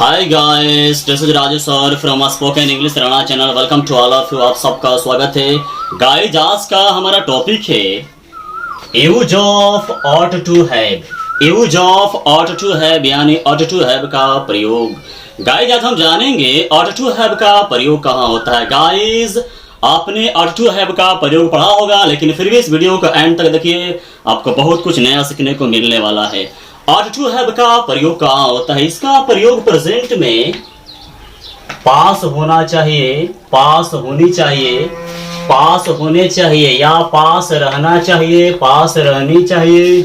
Hi guys, this is Rajesh sir from spoken English Rana channel. Welcome to all of you. आप सबका स्वागत है guys. आज का हमारा टॉपिक है use of ought to have. Use of ought to have यानी ऑट टू हैव का प्रयोग। गाइस आज हम जानेंगे ऑट टू हैव का प्रयोग कहाँ होता है। गाइस आपने ऑट टू हैव का प्रयोग पढ़ा होगा, लेकिन फिर भी इस वीडियो को एंड तक देखिए, आपको बहुत कुछ नया सीखने को मिलने वाला है। ऑट टू हैव का प्रयोग कहाँ होता है? इसका प्रयोग प्रेजेंट में पास होना चाहिए, पास होनी चाहिए, पास होने चाहिए या पास रहना चाहिए, पास रहनी चाहिए,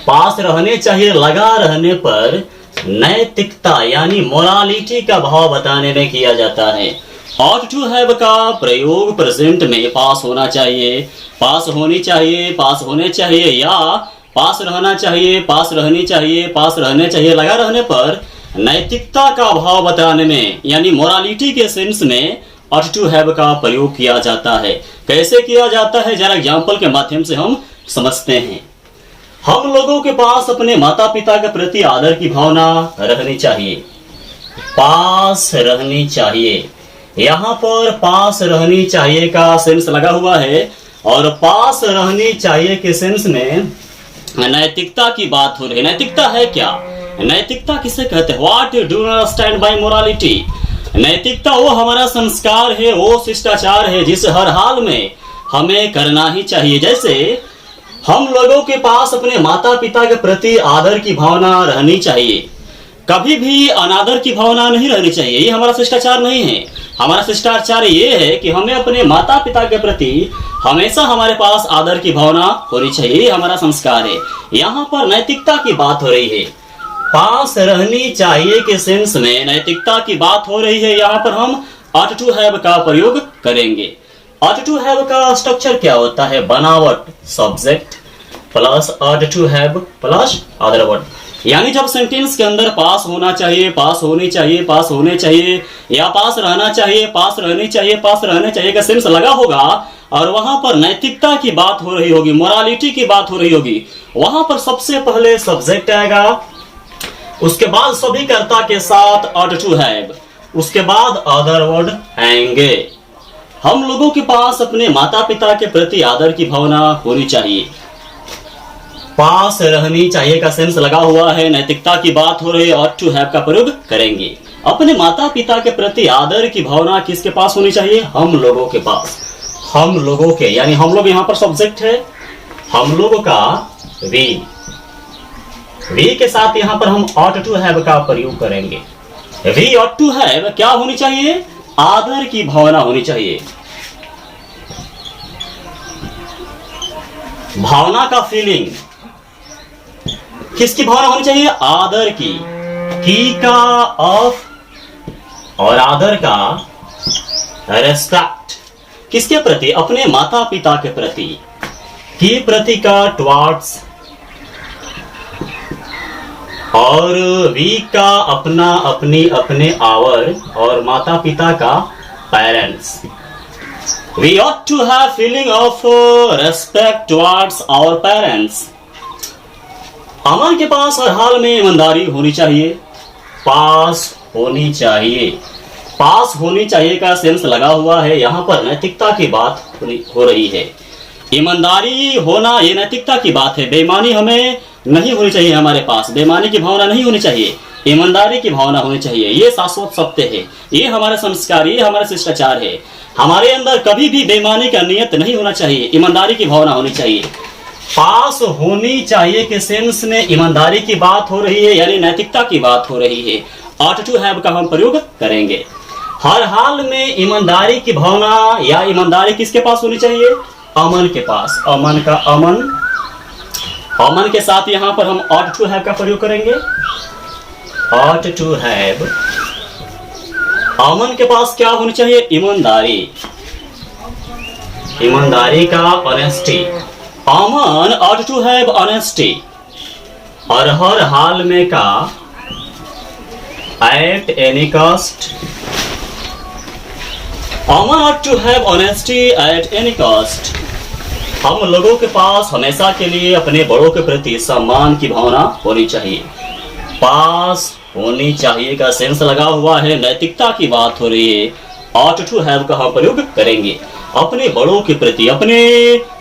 पास रहने चाहिए लगा रहने पर नैतिकता यानी मोरालिटी का भाव बताने में किया जाता है। ऑट टू हैव का प्रयोग प्रेजेंट में पास होना चाहिए, पास होनी चाहिए, पास होने चाहिए या पास रहना चाहिए, पास रहनी चाहिए, पास रहने चाहिए लगा रहने पर नैतिकता का भाव बताने में यानी मोरालिटी के सेंस में ऑट टू हैव का प्रयोग किया जाता है। कैसे किया जाता है जरा एग्जाम्पल के माध्यम से हम समझते हैं। हम लोगों के पास अपने माता पिता के प्रति आदर की भावना रहनी चाहिए, पास रहनी चाहिए। यहाँ पर पास रहनी चाहिए का सेंस लगा हुआ है और पास रहनी चाहिए के सेंस में नैतिकता की बात हो रही है। नैतिकता है क्या? नैतिकता किसे कहते हैं? What do you understand by morality? नैतिकता वो हमारा संस्कार है, वो शिष्टाचार है जिसे हर हाल में हमें करना ही चाहिए। जैसे हम लोगों के पास अपने माता पिता के प्रति आदर की भावना रहनी चाहिए, कभी भी अनादर की भावना नहीं रहनी चाहिए। ये हमारा शिष्टाचार नहीं है। हमारा शिष्टाचार ये है कि हमें अपने माता पिता के प्रति हमेशा हमारे पास आदर की भावना होनी चाहिए। ये हमारा संस्कार है। यहाँ पर नैतिकता की बात हो रही है, पास रहनी चाहिए के सेंस में नैतिकता की बात हो रही है। यहाँ पर हम ऑट टू हैव का प्रयोग करेंगे। ऑट टू हैव का स्ट्रक्चर क्या होता है? बनावट subject plus ought to have plus other word. यानी जब सेंटेंस के अंदर पास होना चाहिए, पास होनी चाहिए, पास होने चाहिए या पास रहना चाहिए, पास रहनी चाहिए, पास रहने चाहिए का सेंस लगा होगा और वहां पर नैतिकता की बात हो रही होगी, मोरालिटी की बात हो रही होगी, वहां पर सबसे पहले सब्जेक्ट आएगा, उसके बाद सभी कर्ता के साथ ऑट टू हैव, उसके बाद अदर वर्ड आएंगे। हम लोगों के पास अपने माता पिता के प्रति आदर की भावना होनी चाहिए, पास रहनी चाहिए का सेंस लगा हुआ है, नैतिकता की बात हो रही है, ऑट टू हैव का प्रयोग करेंगे। अपने माता पिता के प्रति आदर की भावना किसके पास होनी चाहिए? हम लोगों के पास। हम लोगों के यानी हम लोग यहाँ पर सब्जेक्ट है, हम लोगों का वी के साथ यहाँ पर हम ऑट टू हैव का प्रयोग करेंगे। वी ऑट टू हैव क्या होनी चाहिए? आदर की भावना होनी चाहिए। भावना का फीलिंग, किसकी भावना होनी चाहिए? आदर की का ऑफ और आदर का रेस्पेक्ट। किसके प्रति? अपने माता पिता के प्रति। की प्रति का टुवर्ड्स और वी का अपना, अपनी, अपने, आवर और माता पिता का parents. We ought to have feeling of respect towards our parents. Aman के पास हर हाल में ईमानदारी होनी चाहिए, पास होनी चाहिए। पास होनी चाहिए का सेंस लगा हुआ है, यहाँ पर नैतिकता की बात हो रही है। ईमानदारी होना ये नैतिकता की बात है। बेईमानी हमें नहीं होनी चाहिए, हमारे पास बेईमानी की भावना नहीं होनी चाहिए, ईमानदारी की भावना होनी चाहिए। ये शाश्वत सत्य है, ये हमारा संस्कार, ये हमारा शिष्टाचार है। हमारे अंदर कभी भी बेईमानी का नियत नहीं होना चाहिए, ईमानदारी की भावना होनी चाहिए। पास होनी चाहिए के सेंस में ईमानदारी की बात हो रही है यानी नैतिकता की बात हो रही है। ऑट टू हैव का हम प्रयोग करेंगे। हर हाल में ईमानदारी की भावना या ईमानदारी किसके पास होनी चाहिए? अमन के पास। अमन का अमन, अमन के साथ यहाँ पर हम ऑट टू हैव का प्रयोग करेंगे। ऑट टू हैव, अमन के पास क्या होनी चाहिए? ईमानदारी। ईमानदारी का honesty. Aman ought to have honesty और हर हाल में का at any cost। Aman ought to have honesty at any cost। हम लोगों के पास हमेशा के लिए अपने बड़ों के प्रति सम्मान की भावना होनी चाहिए, पास होनी चाहिए का सेंस लगा हुआ है, नैतिकता की बात हो रही है। ऑट टू हैव का हम प्रयोग करेंगे। अपने बड़ों के प्रति, अपने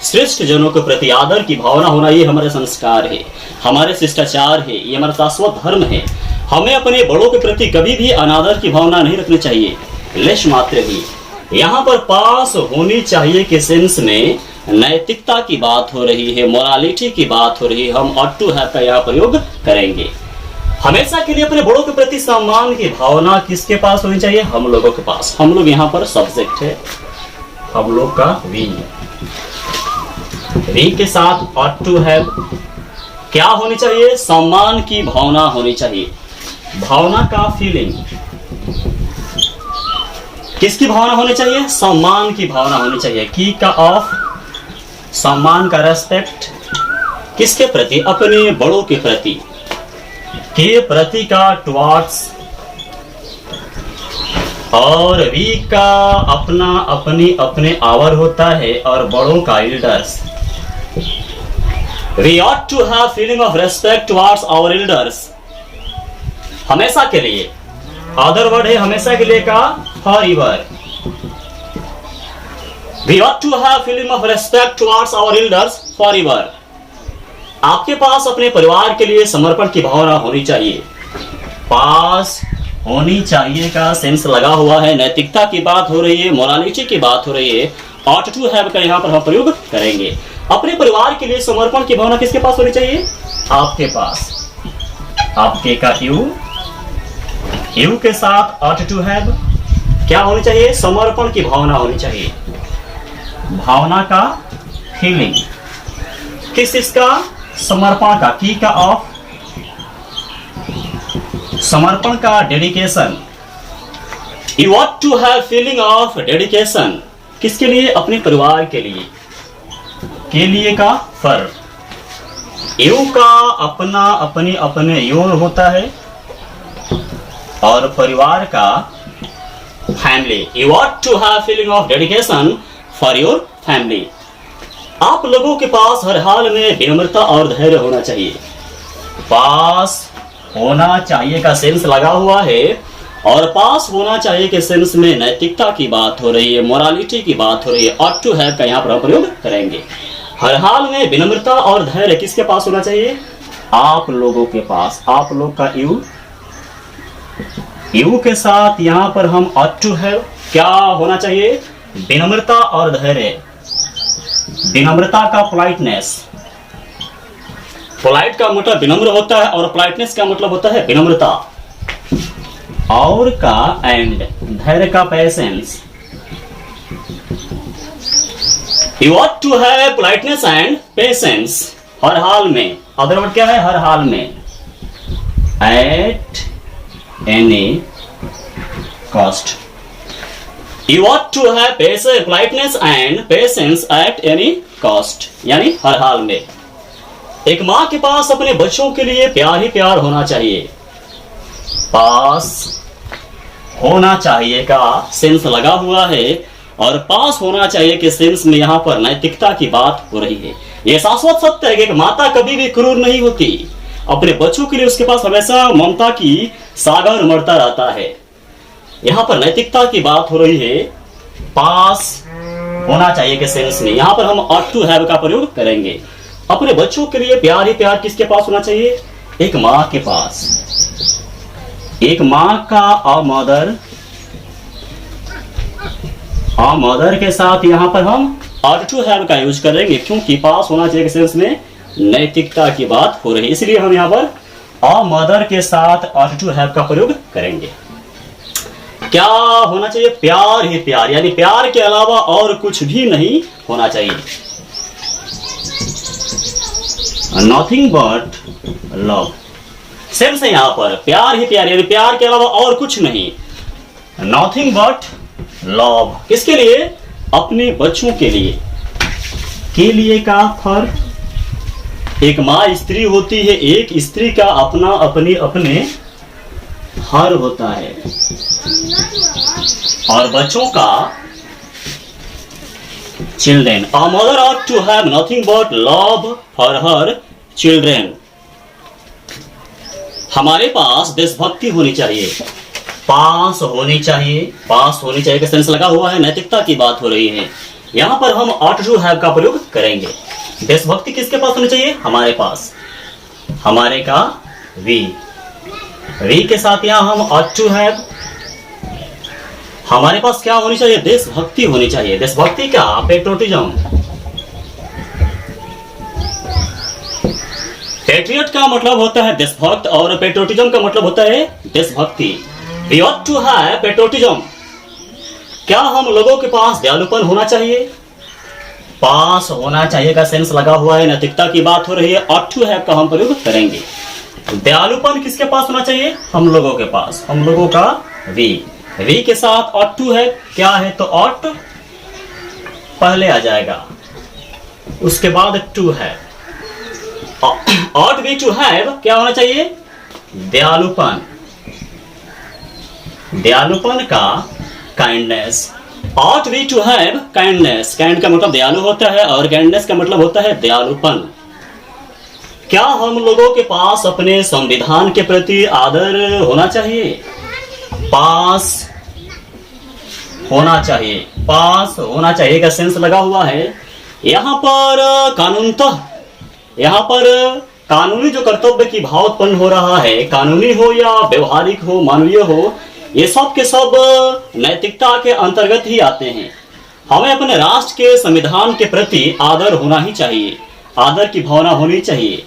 श्रेष्ठ जनों के प्रति आदर की भावना होना, ये हमारे संस्कार है, हमारे शिष्टाचार है, ये हमारा शाश्वत धर्म है। हमें अपने बड़ों के प्रति कभी भी अनादर की भावना नहीं रखनी चाहिए, लेश मात्र भी। यहाँ पर पास होनी चाहिए के सेंस में नैतिकता की बात हो रही है, मोरालिटी की बात हो रही है। हम ऑट टू हैव का यहाँ प्रयोग करेंगे। हमेशा के लिए अपने बड़ों के प्रति सम्मान की भावना किसके पास होनी चाहिए? हम लोगों के पास। हम लोग यहाँ पर सब्जेक्ट है, हम लोग का वी के साथ ऑट टू हैव क्या होनी चाहिए? सम्मान की भावना होनी चाहिए। भावना का फीलिंग, किसकी भावना होनी चाहिए? सम्मान की भावना होनी चाहिए। की का ऑफ, सम्मान का रेस्पेक्ट, किसके प्रति? अपने बड़ों के प्रति। के प्रति का टुवार्ड्स, और वी का अपना अपने आवर होता है, और बड़ों का elders. We ought to have feeling of respect towards our elders. हमेशा के लिए, अदर वर्ड है हमेशा के लिए का forever. We ought to have feeling of respect towards our elders forever. आपके पास अपने परिवार के लिए समर्पण की भावना होनी चाहिए। पास होनी चाहिए का सेंस लगा हुआ है, नैतिकता की बात हो रही है, मोरालिटी की बात हो रही है। ऑट टू हैव का यहाँ पर हम प्रयोग करेंगे। अपने परिवार के लिए समर्पण की भावना किसके पास होनी चाहिए? आपके पास। आपके का यू के साथ ऑट टू हैव क्या होनी चाहिए? समर्पण की भावना होनी चाहिए। भावना का फीलिंग, किस इसका? समर्पण का। की का ऑफ, समर्पण का dedication. You ought to have feeling of dedication, किसके लिए? अपने परिवार के लिए। के लिए का फर। यू का अपना अपने योर होता है, और परिवार का family. You ought to have feeling of dedication for your family. आप लोगों के पास हर हाल में विनम्रता और धैर्य होना चाहिए। पास होना चाहिए का सेंस लगा हुआ है, और पास होना चाहिए के सेंस में नैतिकता की बात हो रही है, मोरालिटी की बात हो रही है। ऑट टू हैव का यहाँ पर प्रयोग करेंगे। हर हाल में विनम्रता और धैर्य किसके पास होना चाहिए? आप लोगों के पास। आप लोग का यू के साथ यहाँ पर हम ऑट टू हैव क्या होना चाहिए? विनम्रता और धैर्य। विनम्रता का पोलाइटनेस। पोलाइट का मतलब विनम्र होता है, और पोलाइटनेस का मतलब होता है विनम्रता। और का एंड, धैर्य का patience. You ought to have politeness and patience हर हाल में। अदर वर्ड क्या है? हर हाल में। At any cost. You ought to have politeness and patience at any cost, यानी हर हाल में। एक माँ के पास अपने बच्चों के लिए प्यार ही प्यार होना चाहिए। पास होना चाहिए का सेंस लगा हुआ है, और पास होना चाहिए के सेंस में यहाँ पर नैतिकता की बात हो रही है। यह शाश्वत सत्य है कि एक माता कभी भी क्रूर नहीं होती। अपने बच्चों के लिए उसके पास हमेशा ममता की सागर उमड़ता रहता है। यहाँ पर नैतिकता की बात हो रही है। पास होना चाहिए के सेंस में यहाँ पर हम ऑट टू हैव का प्रयोग करेंगे। अपने बच्चों के लिए प्यार ही प्यार किसके पास होना चाहिए? एक माँ के पास। एक माँ का अ मदर के साथ यहाँ पर हम ऑट टू हैव का यूज करेंगे, क्योंकि पास होना चाहिए के सेंस में नैतिकता की बात हो रही है, इसलिए हम यहाँ पर अ मदर के साथ ऑट टू हैव का प्रयोग करेंगे। क्या होना चाहिए? प्यार ही प्यार, यानी प्यार के अलावा और कुछ भी नहीं होना चाहिए। Nothing but love. सेम से यहाँ पर प्यार ही प्यार, यानी प्यार के अलावा और कुछ नहीं। नथिंग बट लव, किसके लिए? अपने बच्चों के लिए। के लिए का फर। एक माँ स्त्री होती है, एक स्त्री का अपना अपने हर होता है, और बच्चों का children. A mother ought to have nothing but love for her children. हमारे पास देशभक्ति होनी चाहिए, पास होनी चाहिए, पास होनी चाहिए का सेंस लगा हुआ है, नैतिकता की बात हो रही है। यहाँ पर हम ऑट टू हैव का प्रयोग करेंगे। देशभक्ति किसके पास होनी चाहिए? हमारे पास, हमारे का वी के साथ यहाँ हम ऑट टू हैव, हमारे पास क्या होनी चाहिए? देशभक्ति होनी चाहिए। देशभक्ति का पेट्रोटिज्म, पेट्रियट का मतलब होता है देशभक्त और पेट्रोटिज्म का मतलब होता है देशभक्ति। We ought to have patriotism, क्या हम लोगों के पास दयालुपन होना चाहिए? पास होना चाहिए का सेंस लगा हुआ है, नैतिकता की बात हो रही है, ऑट टू हैव का हम प्रयोग करेंगे। दयालुपन किसके पास होना चाहिए? हम लोगों के पास, हम लोगों का वी के साथ ऑट टू है, क्या है तो ऑट पहले आ जाएगा, उसके बाद टू है। ऑट वी टू हैव क्या होना चाहिए? दयालुपन, दयालुपन का kindness. Ought we to have kindness, kind का मतलब दयालु होता है और काइंडनेस का मतलब होता है दयालुपन। क्या हम लोगों के पास अपने संविधान के प्रति आदर होना चाहिए? पास होना चाहिए, पास होना चाहिए का सेंस लगा हुआ है। यहाँ पर कानूनतः, यहाँ पर कानूनी जो कर्तव्य की भाव उत्पन्न हो रहा है, कानूनी हो या व्यवहारिक हो, मानवीय हो, ये सब के सब नैतिकता के अंतर्गत ही आते हैं। हमें अपने राष्ट्र के संविधान के प्रति आदर होना ही चाहिए, आदर की भावना होनी चाहिए।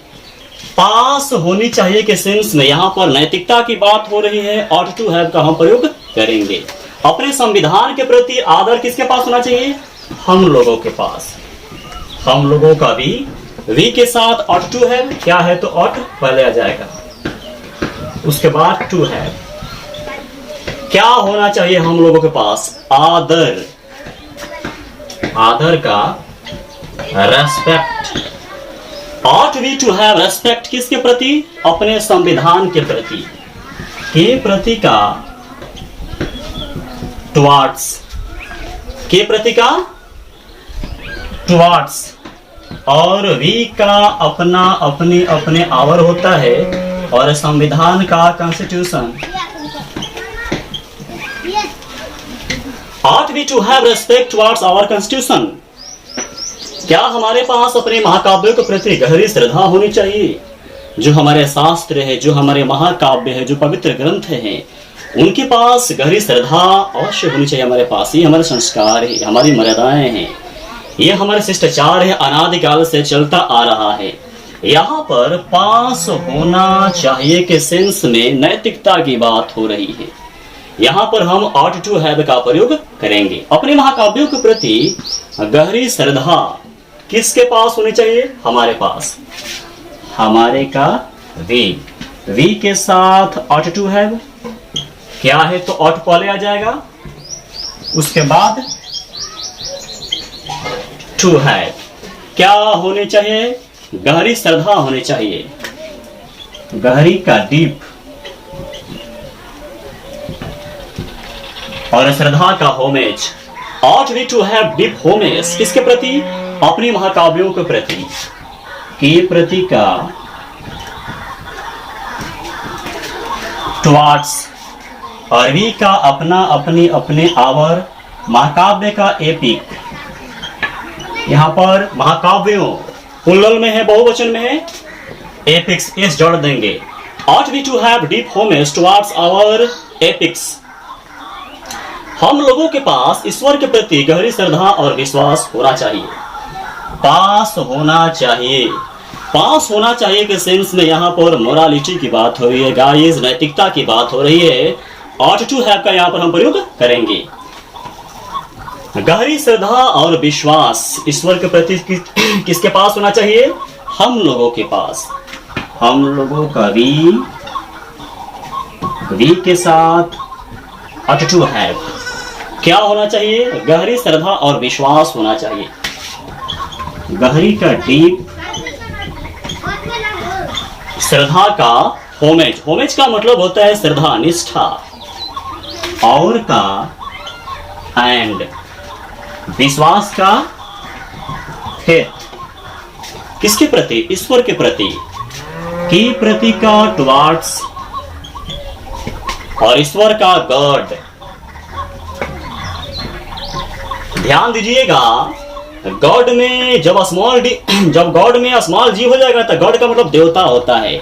पास होनी चाहिए के सेंस में यहाँ पर नैतिकता की बात हो रही है, ऑट टू हैव का हम प्रयोग करेंगे। अपने संविधान के प्रति आदर किसके पास होना चाहिए? हम लोगों के पास, हम लोगों का वी के साथ ऑट टू हैव, क्या है तो ऑट पहले आ जाएगा, उसके बाद टू हैव। क्या होना चाहिए हम लोगों के पास? आदर, आदर का respect. Ought we to have respect किसके प्रति? अपने संविधान के प्रति, के प्रति का टुवार्ड्स, के प्रति का टुवार्ड्स, और वी का अपना अपने अपने आवर होता है, और संविधान का constitution. Ought we to have respect towards our constitution? क्या हमारे पास अपने महाकाव्यों के प्रति गहरी श्रद्धा होनी चाहिए? जो हमारे शास्त्र है, जो हमारे महाकाव्य है, जो पवित्र ग्रंथ हैं, उनके पास गहरी श्रद्धा अवश्य होनी चाहिए हमारे पास। ये हमारे संस्कार है, हमारी मर्यादाएं हैं, ये हमारे शिष्टाचार है, अनादिकाल से चलता आ रहा है। यहाँ पर पास होना चाहिए के सेंस में नैतिकता की बात हो रही है। यहाँ पर हम ऑट टू हैव का प्रयोग करेंगे। अपने महाकाव्यों के प्रति गहरी श्रद्धा किसके पास होनी चाहिए? हमारे पास, हमारे का वी के साथ ऑट टू हैव, क्या है तो ऑट पहले आ जाएगा, उसके बाद टू हैव। क्या होने चाहिए? गहरी श्रद्धा होनी चाहिए, गहरी का डीप, और श्रद्धा का homage. Ought we to have deep homage किसके प्रति? अपनी महाकाव्यों के प्रति, के प्रति का टुवार्ड्स, और वी का अपना अपने अपने आवर, महाकाव्य का एपिक। यहाँ पर महाकाव्यों प्लुरल में है, बहुवचन में है, एपिक्स एस जोड़ देंगे। Ought we to have deep homage towards our epics. हम लोगों के पास ईश्वर के प्रति गहरी श्रद्धा और विश्वास होना चाहिए। पास होना चाहिए, पास होना चाहिए के सेंस में यहाँ पर मोरालिटी की बात हो रही है, गाइस नैतिकता की बात हो रही है। ऑट टू हैव का यहाँ पर हम प्रयोग करेंगे। गहरी श्रद्धा और विश्वास ईश्वर के प्रति किसके पास होना चाहिए? हम लोगों के पास, हम लोगों का वी के साथ ऑट टू हैव क्या होना चाहिए? गहरी श्रद्धा और विश्वास होना चाहिए। गहरी का डीप, श्रद्धा का होमेज, होमेज का मतलब होता है श्रद्धा, निष्ठा, और का एंड, विश्वास का फेथ। किसके प्रति? ईश्वर के प्रति, की प्रति का टुवार्ड्स और ईश्वर का गॉड। ध्यान दीजिएगा, गॉड में जब गॉड में स्मॉल जी हो जाएगा तो गॉड का मतलब देवता होता है,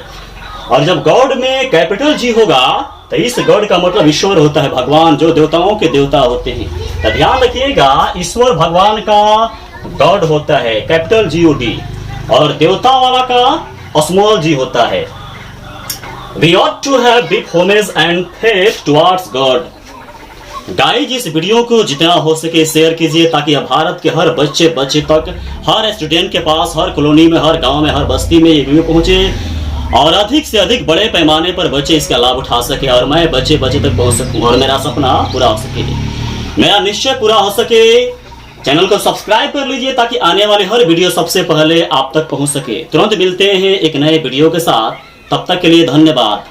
और जब गॉड में कैपिटल जी होगा तो इस गॉड का मतलब ईश्वर होता है, भगवान, जो देवताओं के देवता होते हैं। तो ध्यान रखिएगा, ईश्वर भगवान का गॉड होता है, कैपिटल GOD, और देवता वाला का स्मॉल जी होता है। We ought to have big homage and faith towards God। Guys, इस वीडियो को जितना हो सके शेयर कीजिए ताकि भारत के हर बच्चे तक, हर स्टूडेंट के पास, हर कॉलोनी में, हर गांव में, हर बस्ती में ये वीडियो पहुंचे और अधिक से अधिक बड़े पैमाने पर बच्चे इसका लाभ उठा सके और मैं बच्चे तक पहुंच सकूं और मेरा सपना पूरा हो सके, मेरा निश्चय पूरा हो सके। चैनल को सब्सक्राइब कर लीजिए ताकि आने वाली हर वीडियो सबसे पहले आप तक पहुंच सके। तुरंत मिलते हैं एक नए वीडियो के साथ, तब तक के लिए धन्यवाद।